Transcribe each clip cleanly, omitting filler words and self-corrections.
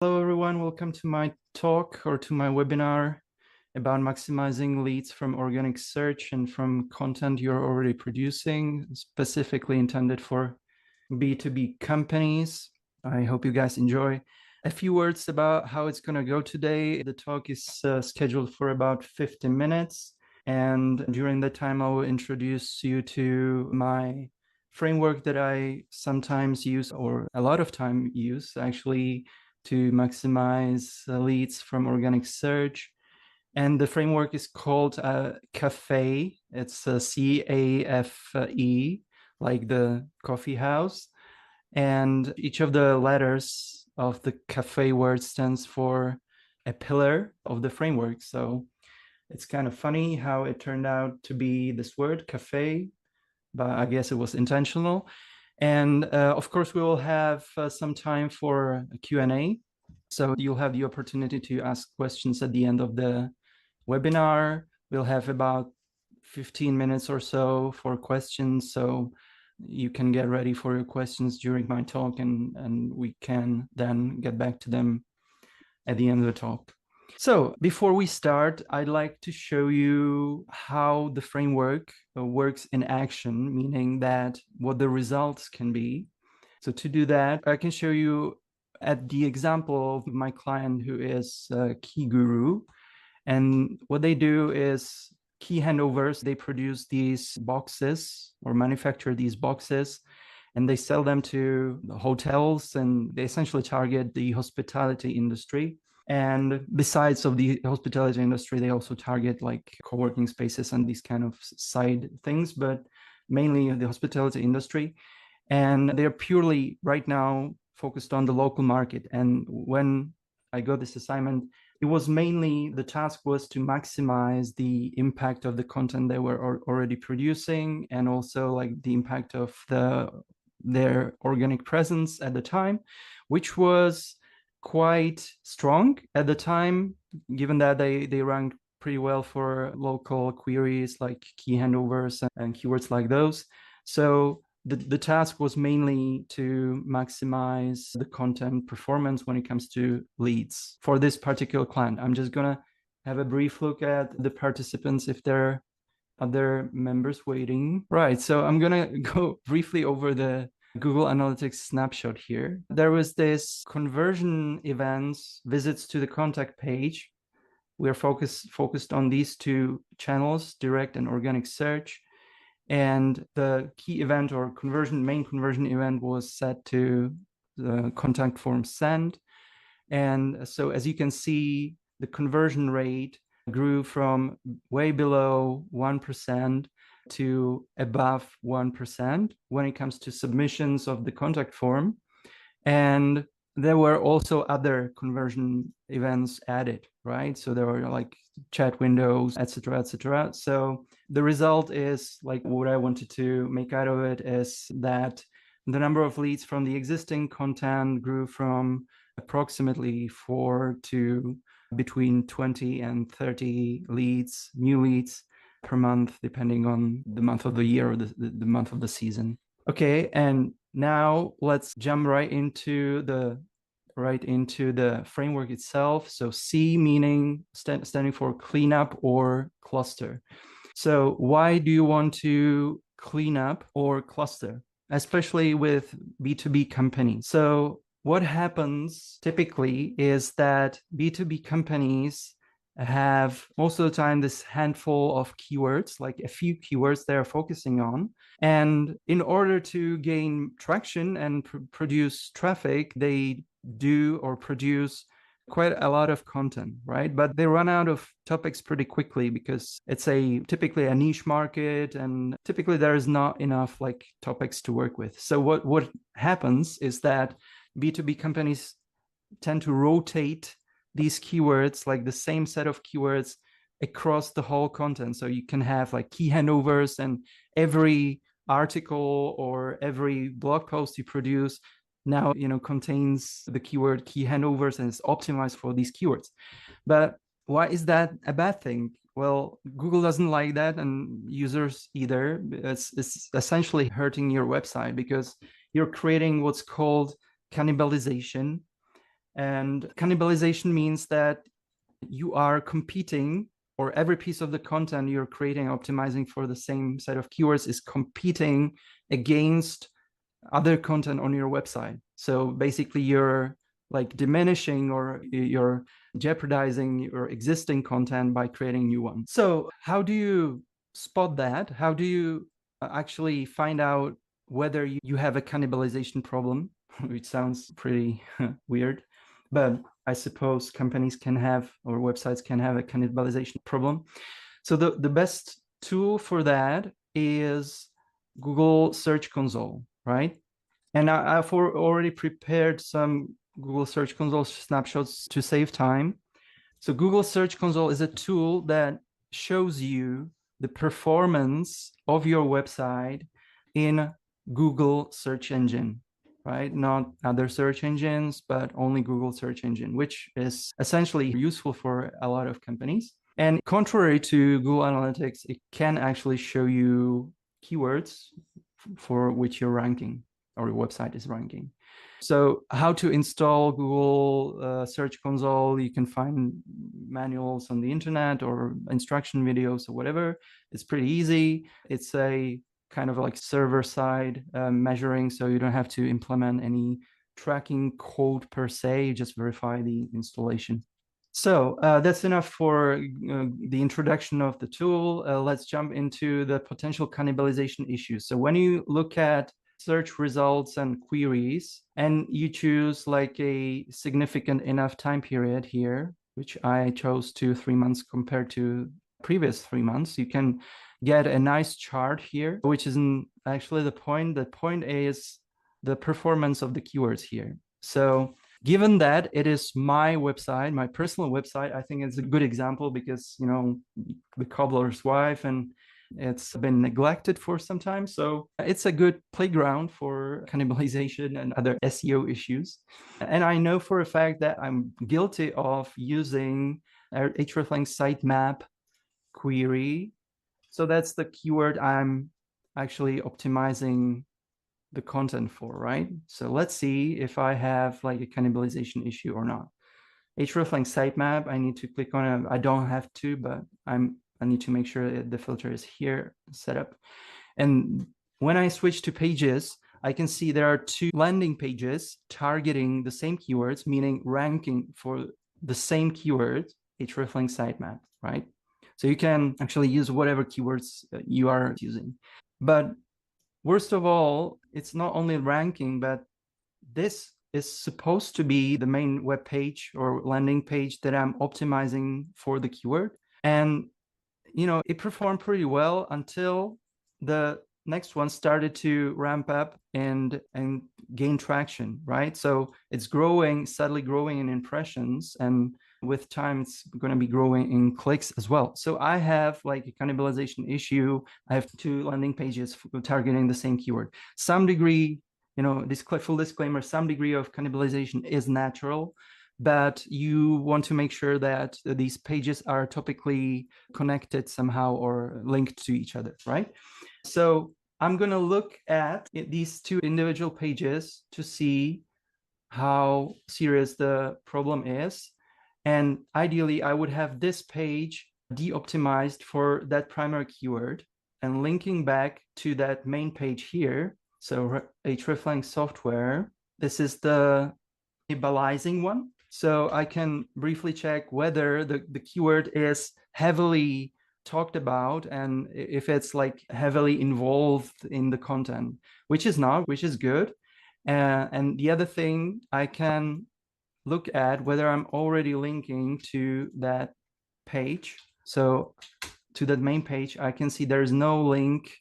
Hello, everyone. Welcome to my talk or to my webinar about maximizing leads from organic search and from content you're already producing, specifically intended for B2B companies. I hope you guys enjoy. A few words about how it's going to go today. The talk is scheduled for about 50 minutes. And during that time, I will introduce you to my framework that I sometimes use, or a lot of time use actually, to maximize leads from organic search. And the framework is called CAFE. It's CAFE, like the coffee house. And each of the letters of the CAFE word stands for a pillar of the framework. So it's kind of funny how it turned out to be this word, CAFE, but I guess it was intentional. And of course, we will have some time for a Q&A. So you'll have the opportunity to ask questions at the end of the webinar. We'll have about 15 minutes or so for questions. So you can get ready for your questions during my talk, and we can then get back to them at the end of the talk. So before we start, I'd like to show you how the framework works in action, meaning that what the results can be. So to do that, I can show you at the example of my client who is Key Guru. And what they do is key handovers. They produce these boxes or manufacture these boxes, and they sell them to the hotels, and they essentially target the hospitality industry. And besides of the hospitality industry, they also target like co-working spaces and these kind of side things, but mainly the hospitality industry. And they're purely right now focused on the local market. And when I got this assignment, it was mainly the task was to maximize the impact of the content they were already producing, and also like the impact of their organic presence at the time, which was quite strong at the time, given that they ranked pretty well for local queries like key handovers and keywords like those. So the task was mainly to maximize the content performance when it comes to leads for this particular client. I'm just gonna have a brief look at the participants if there are other members waiting. Right, so I'm gonna go briefly over the Google Analytics snapshot here. There was this conversion events, visits to the contact page. We are focused on these two channels, direct and organic search. And the key event or main conversion event was set to the contact form send. And so as you can see, the conversion rate grew from way below 1% to above 1% when it comes to submissions of the contact form. And there were also other conversion events added, right? So there were like chat windows, etc., etc. So the result is like what I wanted to make out of it is that the number of leads from the existing content grew from approximately 4 to between 20 and 30 leads, new leads per month, depending on the month of the year or the month of the season. Okay, and now let's jump right into the framework itself. So C meaning standing for cleanup or cluster. So why do you want to clean up or cluster, especially with B2B companies? So what happens typically is that B2B companies have most of the time this handful of keywords, like a few keywords they're focusing on. And in order to gain traction and produce traffic, they do or produce quite a lot of content, right? But they run out of topics pretty quickly because it's typically a niche market, and typically there is not enough like topics to work with. So what happens is that B2B companies tend to rotate these keywords, like the same set of keywords across the whole content. So you can have like key handovers, and every article or every blog post you produce now contains the keyword key handovers and is optimized for these keywords. But why is that a bad thing? Well, Google doesn't like that, and users either. It's essentially hurting your website because you're creating what's called cannibalization. And cannibalization means that you are competing, or every piece of the content you're creating, optimizing for the same set of keywords is competing against other content on your website. So basically you're like diminishing or you're jeopardizing your existing content by creating new ones. So how do you spot that? How do you actually find out whether you have a cannibalization problem, which sounds pretty weird, but I suppose companies can have, or websites can have, a cannibalization problem. So the best tool for that is Google Search Console, right? And I've already prepared some Google Search Console snapshots to save time. So Google Search Console is a tool that shows you the performance of your website in Google search engine, right? Not other search engines, but only Google search engine, which is essentially useful for a lot of companies. And contrary to Google Analytics, it can actually show you keywords for which you're ranking or your website is ranking. So how to install Google Search Console, you can find manuals on the internet or instruction videos or whatever. It's pretty easy. It's a kind of like server-side measuring, so you don't have to implement any tracking code per se, you just verify the installation. So that's enough for the introduction of the tool. Let's jump into the potential cannibalization issues. So when you look at search results and queries, and you choose like a significant enough time period here, which I chose to 3 months compared to previous 3 months, you can get a nice chart here, which isn't actually the point. The point is the performance of the keywords here. So given that it is my website, my personal website, I think it's a good example because, you know, the cobbler's wife, and it's been neglected for some time. So it's a good playground for cannibalization and other SEO issues. And I know for a fact that I'm guilty of using a hreflang sitemap query. So that's the keyword I'm actually optimizing the content for, right? So let's see if I have like a cannibalization issue or not. hreflang sitemap, I need to click on it. I don't have to, but I need to make sure that the filter is here set up. And when I switch to pages, I can see there are 2 landing pages targeting the same keywords, meaning ranking for the same keyword, hreflang sitemap, right? So you can actually use whatever keywords you are using. But worst of all, it's not only ranking, but this is supposed to be the main web page or landing page that I'm optimizing for the keyword. And, you know, it performed pretty well until the next one started to ramp up and gain traction, right? So it's growing, steadily growing in impressions, and with time it's going to be growing in clicks as well. So I have like a cannibalization issue. I have 2 landing pages targeting the same keyword. Some degree, you know, this full disclaimer, some degree of cannibalization is natural, but you want to make sure that these pages are topically connected somehow or linked to each other, right? So I'm going to look at these 2 individual pages to see how serious the problem is. And ideally, I would have this page de-optimized for that primary keyword and linking back to that main page here. So hreflang software, this is the cannibalizing one. So I can briefly check whether the keyword is heavily talked about and if it's like heavily involved in the content, which is not, which is good. And the other thing, I can look at whether I'm already linking to that page. So to that main page, I can see there's no link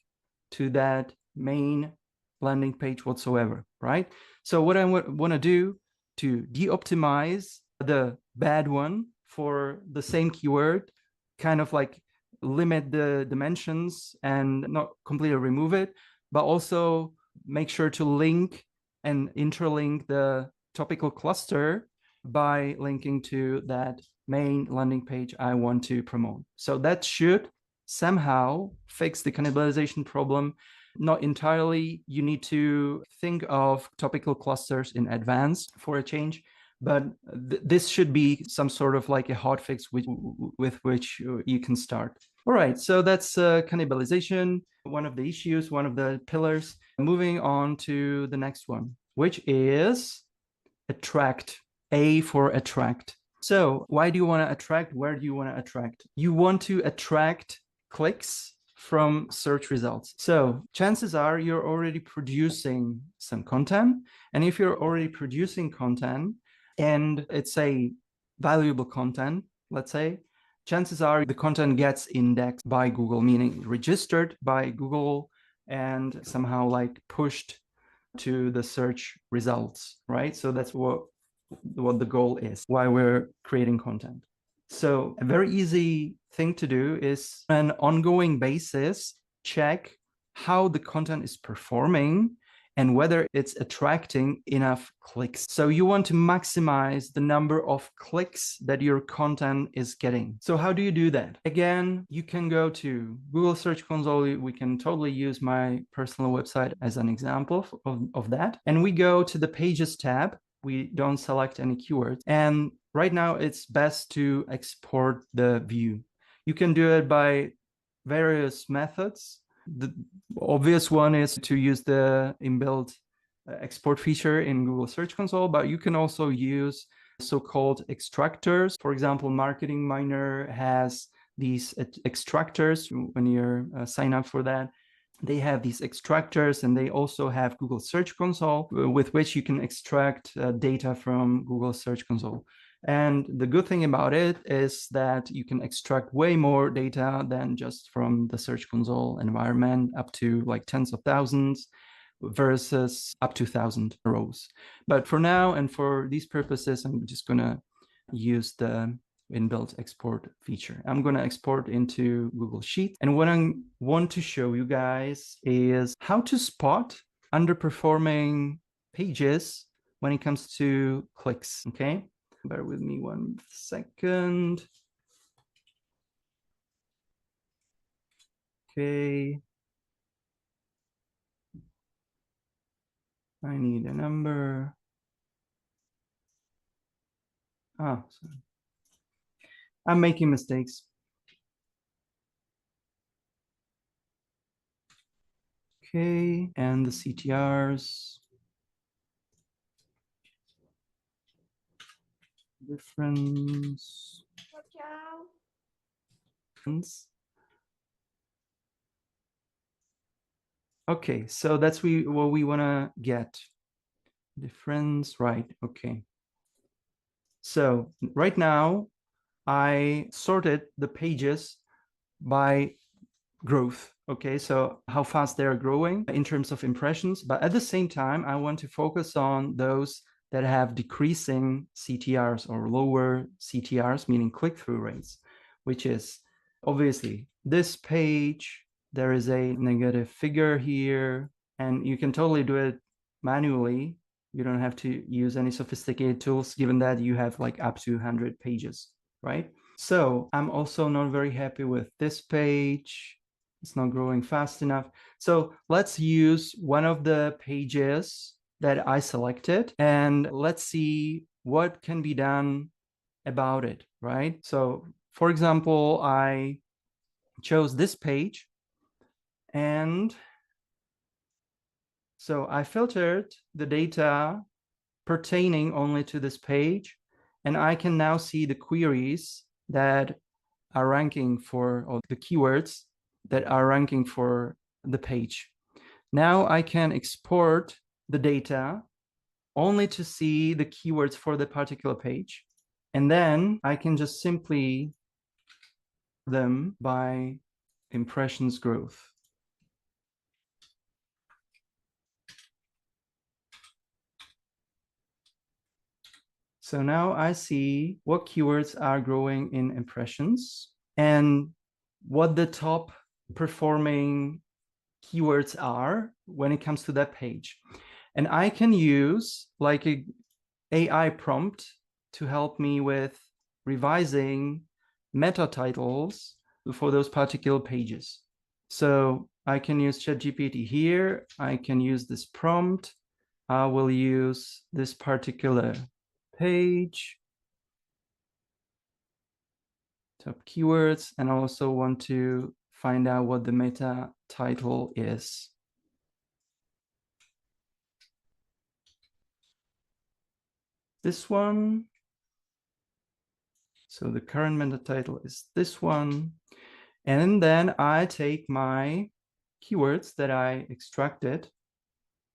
to that main landing page whatsoever, right? So what I want to do to de-optimize the bad one for the same keyword, kind of like limit the dimensions and not completely remove it, but also make sure to link and interlink the topical cluster by linking to that main landing page I want to promote. So that should somehow fix the cannibalization problem. Not entirely. You need to think of topical clusters in advance for a change, but this should be some sort of like a hotfix with which you can start. All right, so that's cannibalization, one of the issues, one of the pillars. Moving on to the next one, which is attract. A for attract. So why do you want to attract? Where do you want to attract? You want to attract clicks from search results. So chances are you're already producing some content. And if you're already producing content and it's a valuable content, let's say, chances are the content gets indexed by Google, meaning registered by Google and somehow like pushed to the search results, right? So that's what the goal is, why we're creating content. So a very easy thing to do is on an ongoing basis, check how the content is performing and whether it's attracting enough clicks. So you want to maximize the number of clicks that your content is getting. So how do you do that? Again, you can go to Google Search Console. We can totally use my personal website as an example of that. And we go to the Pages tab. We don't select any keywords. And right now it's best to export the view. You can do it by various methods. The obvious one is to use the inbuilt export feature in Google Search Console, but you can also use so-called extractors. For example, Marketing Miner has these extractors when you're sign up for that. They have these extractors, and they also have Google Search Console with which you can extract data from Google Search Console. And the good thing about it is that you can extract way more data than just from the Search Console environment, up to like tens of thousands versus up to 1,000 rows. But for now and for these purposes, I'm just going to use the inbuilt export feature. I'm going to export into Google Sheets. And what I want to show you guys is how to spot underperforming pages when it comes to clicks. Okay. Bear with me 1 second. Okay. I need a number. Ah, sorry. I'm making mistakes. Okay, and the CTRs. Difference. Okay, so that's what we want to get. Difference, right? Okay. So right now, I sorted the pages by growth. Okay, so how fast they're growing in terms of impressions. But at the same time, I want to focus on those that have decreasing CTRs or lower CTRs, meaning click-through rates, which is obviously this page. There is a negative figure here, and you can totally do it manually. You don't have to use any sophisticated tools, given that you have like up to 100 pages, right? So I'm also not very happy with this page. It's not growing fast enough. So let's use one of the pages that I selected, and let's see what can be done about it, right? So for example, I chose this page, and so I filtered the data pertaining only to this page, and I can now see the queries that are ranking for, or the keywords that are ranking for the page. Now I can export the data only to see the keywords for the particular page. And then I can just simply them by impressions growth. So now I see what keywords are growing in impressions and what the top performing keywords are when it comes to that page. And I can use like a AI prompt to help me with revising meta titles for those particular pages. So I can use ChatGPT here. I can use this prompt. I will use this particular page, top keywords, and I also want to find out what the meta title is. This one. So the current meta title is this one. And then I take my keywords that I extracted,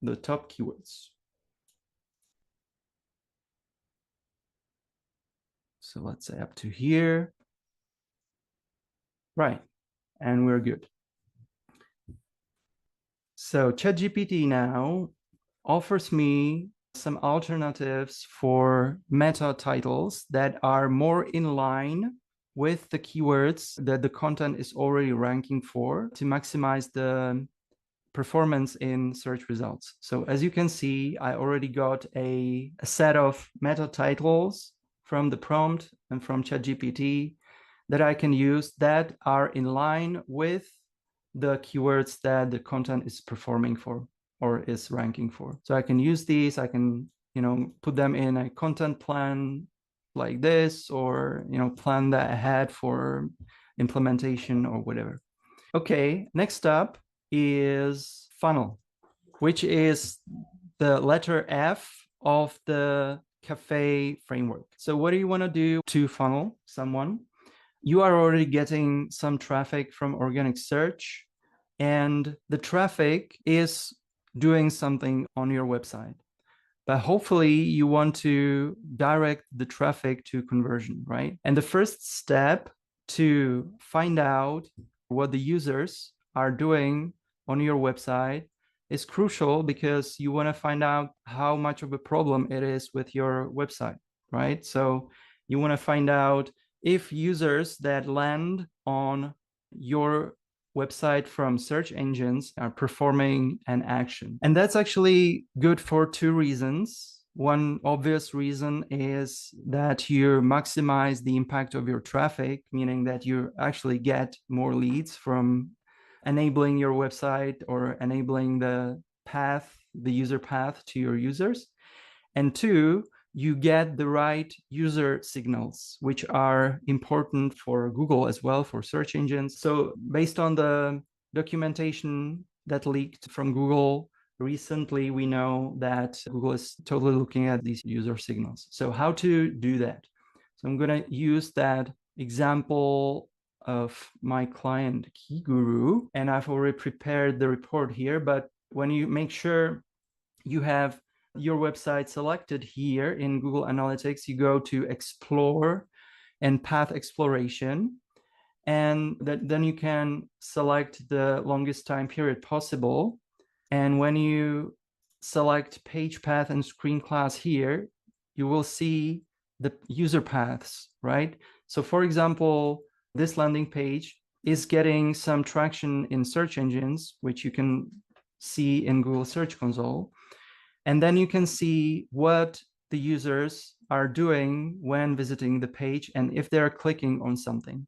the top keywords. So let's say up to here. Right. And we're good. So ChatGPT now offers me some alternatives for meta titles that are more in line with the keywords that the content is already ranking for to maximize the performance in search results. So as you can see, I already got a set of meta titles from the prompt and from ChatGPT that I can use that are in line with the keywords that the content is performing for or is ranking for. So I can use these, I can, put them in a content plan like this, or, plan that ahead for implementation or whatever. Okay, next up is funnel, which is the letter F of the cafe framework. So what do you want to do to funnel someone? You are already getting some traffic from organic search, and the traffic is doing something on your website. But hopefully you want to direct the traffic to conversion, right? And the first step to find out what the users are doing on your website is crucial, because you want to find out how much of a problem it is with your website, right? So you want to find out if users that land on your website from search engines are performing an action. And that's actually good for two reasons. One obvious reason is that you maximize the impact of your traffic, meaning that you actually get more leads from enabling your website or enabling the user path to your users. And two, you get the right user signals, which are important for Google as well, for search engines. So based on the documentation that leaked from Google recently, we know that Google is totally looking at these user signals. So how to do that? So I'm going to use that example of my client Key Guru, and I've already prepared the report here. But when you make sure you have your website selected here in Google Analytics, you go to Explore and Path Exploration, and then you can select the longest time period possible. And when you select page path and screen class here, you will see the user paths, right? So for example, this landing page is getting some traction in search engines, which you can see in Google Search Console. And then you can see what the users are doing when visiting the page and if they're clicking on something.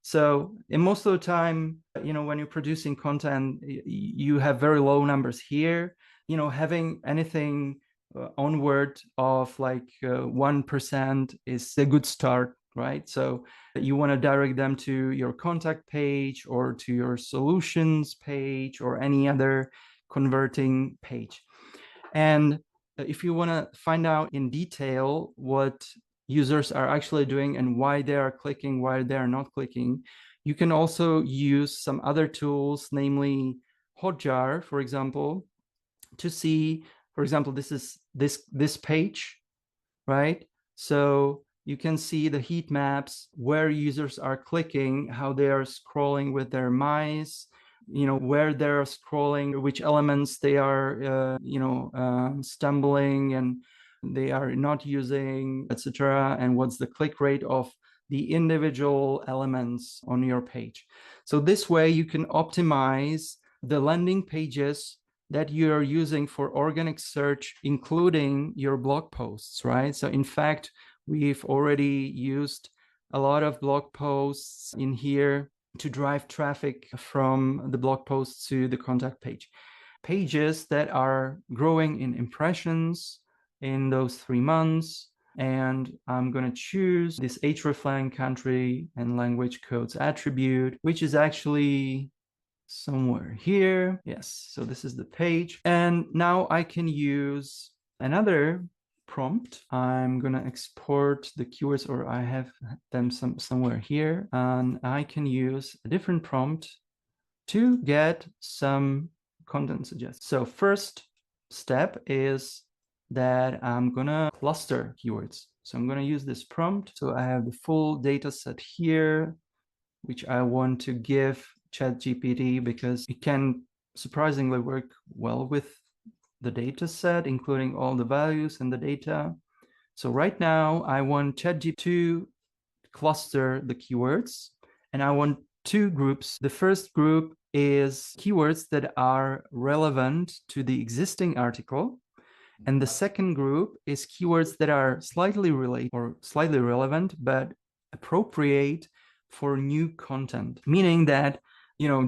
So in most of the time, when you're producing content, you have very low numbers here. Having anything onward of like 1% is a good start, right? So you want to direct them to your contact page or to your solutions page or any other converting page. And if you want to find out in detail what users are actually doing and why they are clicking, why they are not clicking, you can also use some other tools, namely Hotjar, for example, to see, for example, this is this page, right? So you can see the heat maps, where users are clicking, how they are scrolling with their mice, where they're scrolling, which elements they are, stumbling and they are not using, etc., and what's the click rate of the individual elements on your page. So this way you can optimize the landing pages that you are using for organic search, including your blog posts, right? So in fact, we've already used a lot of blog posts in here to drive traffic from the blog posts to the contact page. Pages that are growing in impressions in those 3 months, And I'm going to choose this hreflang country and language codes attribute, which is actually somewhere here. Yes, so this is the page. And now I can use another prompt. I'm going to export the keywords, or I have them somewhere here. And I can use a different prompt to get some content suggestions. So first step is that I'm gonna cluster keywords. So I'm gonna use this prompt. So I have the full data set here, which I want to give ChatGPT because it can surprisingly work well with the data set, including all the values and the data. So right now I want ChatGPT to cluster the keywords, and I want two groups. The first group is keywords that are relevant to the existing article. And the second group is keywords that are slightly related or slightly relevant, but appropriate for new content, meaning that,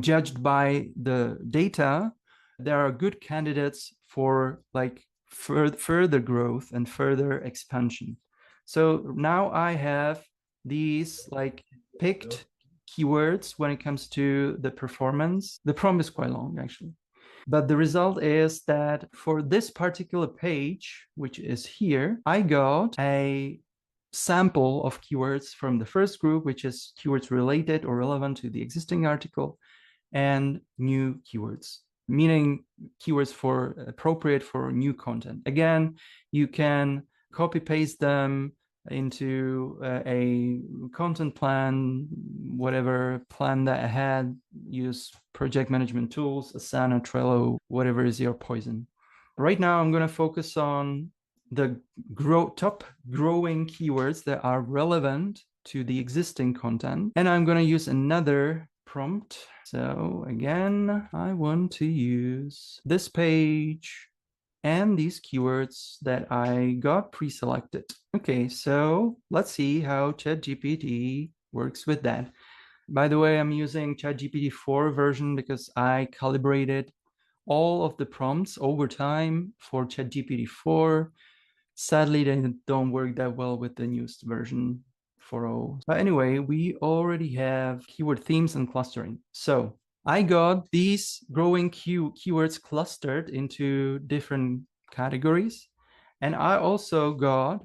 judged by the data, there are good candidates for like further growth and further expansion. So now I have these like picked keywords when it comes to the performance. The prompt is quite long, actually. But the result is that for this particular page, which is here, I got a sample of keywords from the first group, which is keywords related or relevant to the existing article, and new keywords, meaning keywords for appropriate for new content. Again, you can copy paste them into a content plan, whatever plan that I had, use project management tools, Asana, Trello, whatever is your poison. Right now, I'm going to focus on the top growing keywords that are relevant to the existing content. And I'm going to use another prompt. So again, I want to use this page and these keywords that I got pre-selected. Okay, so let's see how ChatGPT works with that. By the way, I'm using ChatGPT 4 version because I calibrated all of the prompts over time for ChatGPT 4. Sadly, they don't work that well with the newest version 4.0. But anyway, we already have keyword themes and clustering. So I got these growing keywords clustered into different categories. And I also got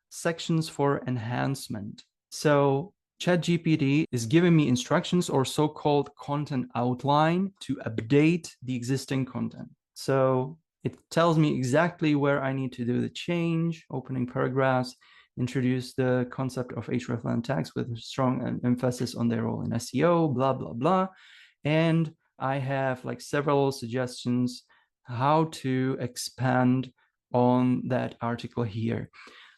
sections for enhancement. So ChatGPT is giving me instructions or so-called content outline to update the existing content. So it tells me exactly where I need to do the change, opening paragraphs, introduce the concept of hreflang tags with a strong emphasis on their role in SEO, blah, blah, blah. And I have like several suggestions how to expand on that article here.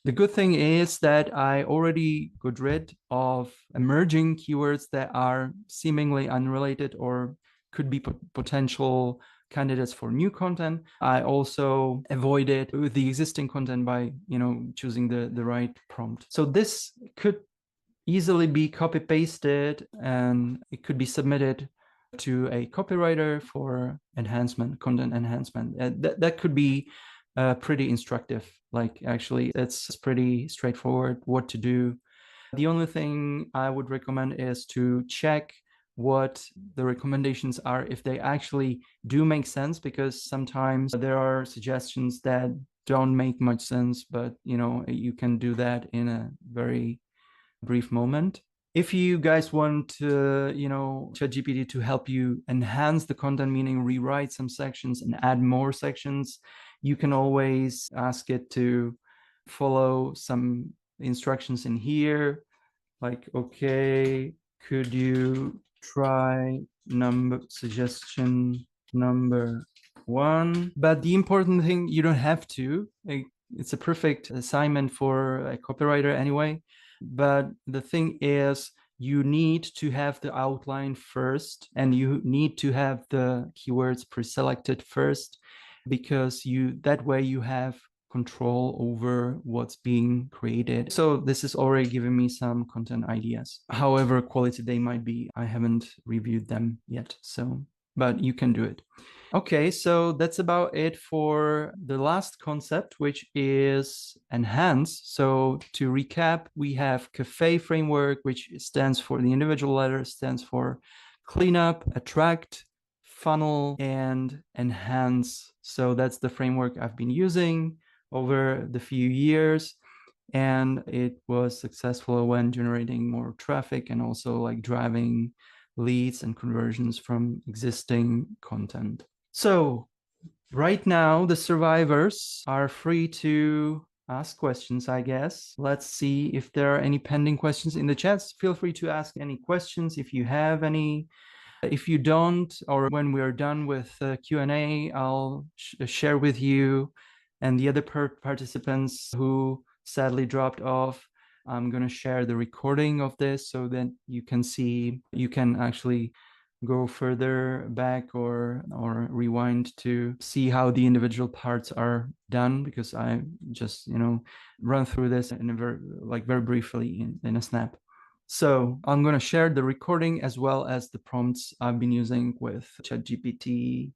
The good thing is that I already got rid of emerging keywords that are seemingly unrelated or could be potential candidates for new content. I also avoided the existing content by, choosing the right prompt. So this could easily be copy pasted and it could be submitted to a copywriter for enhancement, content enhancement. That could be pretty instructive. Like actually, it's pretty straightforward what to do. The only thing I would recommend is to check what the recommendations are, if they actually do make sense, because sometimes there are suggestions that don't make much sense, but you can do that in a very brief moment. If you guys want ChatGPT to help you enhance the content, meaning rewrite some sections and add more sections, you can always ask it to follow some instructions in here. Like, okay, could you try suggestion number 1? But the important thing, you don't have to. It's a perfect assignment for a copywriter anyway. But the thing is, you need to have the outline first, and you need to have the keywords pre-selected first, because that way you have control over what's being created. So this is already giving me some content ideas. However quality they might be, I haven't reviewed them yet. So but you can do it. Okay, so that's about it for the last concept, which is enhance. So to recap, we have CAFE framework, which stands for the individual letters, stands for cleanup, attract, funnel, and enhance. So that's the framework I've been using over the few years. And it was successful when generating more traffic and also like driving leads and conversions from existing content. So right now, the survivors are free to ask questions, I guess. Let's see if there are any pending questions in the chats. Feel free to ask any questions if you have any. If you don't, or when we're done with Q&A, I'll share with you and the other participants who sadly dropped off. I'm going to share the recording of this so that you can see, you can actually go further back or rewind to see how the individual parts are done, because I just run through this in a very briefly in a snap. So I'm going to share the recording as well as the prompts I've been using with ChatGPT,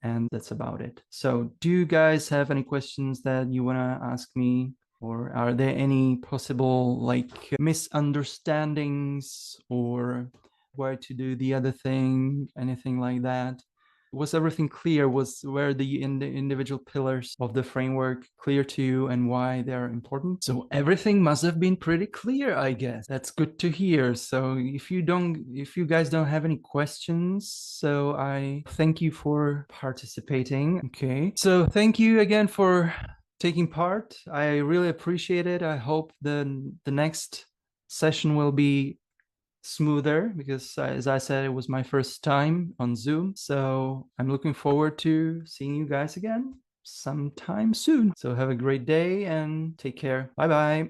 and that's about it. So do you guys have any questions that you want to ask me? Or are there any possible like misunderstandings or where to do the other thing, anything like that? Was everything clear? Were the individual pillars of the framework clear to you and why they're important? So everything must have been pretty clear, I guess. That's good to hear. So if you guys don't have any questions, so I thank you for participating. Okay. So thank you again for taking part. I really appreciate it. I hope the next session will be smoother, because as I said, it was my first time on Zoom. So I'm looking forward to seeing you guys again sometime soon. So have a great day and take care. Bye bye.